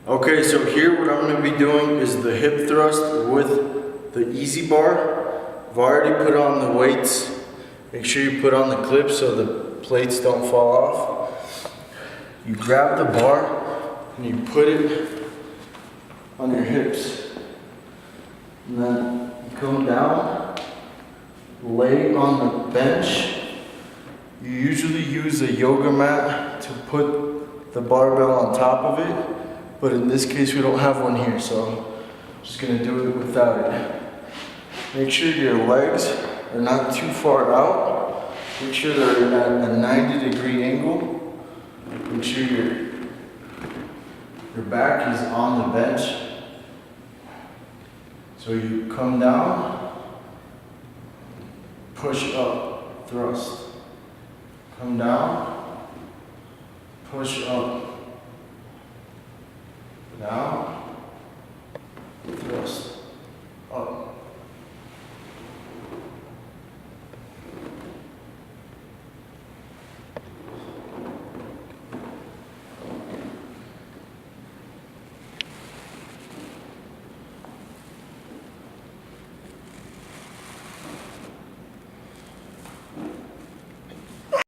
Okay, so here what I'm going to be doing is the hip thrust with the easy bar. I've already put on the weights. Make sure you put on the clips so the plates don't fall off. You grab the bar and you put it on your hips. And then you come down, lay on the bench. You usually use a yoga mat to put the barbell on top of it. But in this case, we don't have one here, so I'm just gonna do it without it. Make sure your legs are not too far out. Make sure they're at a 90-degree angle. Make sure your back is on the bench. So you come down, push up, thrust. Come down, push up. Down,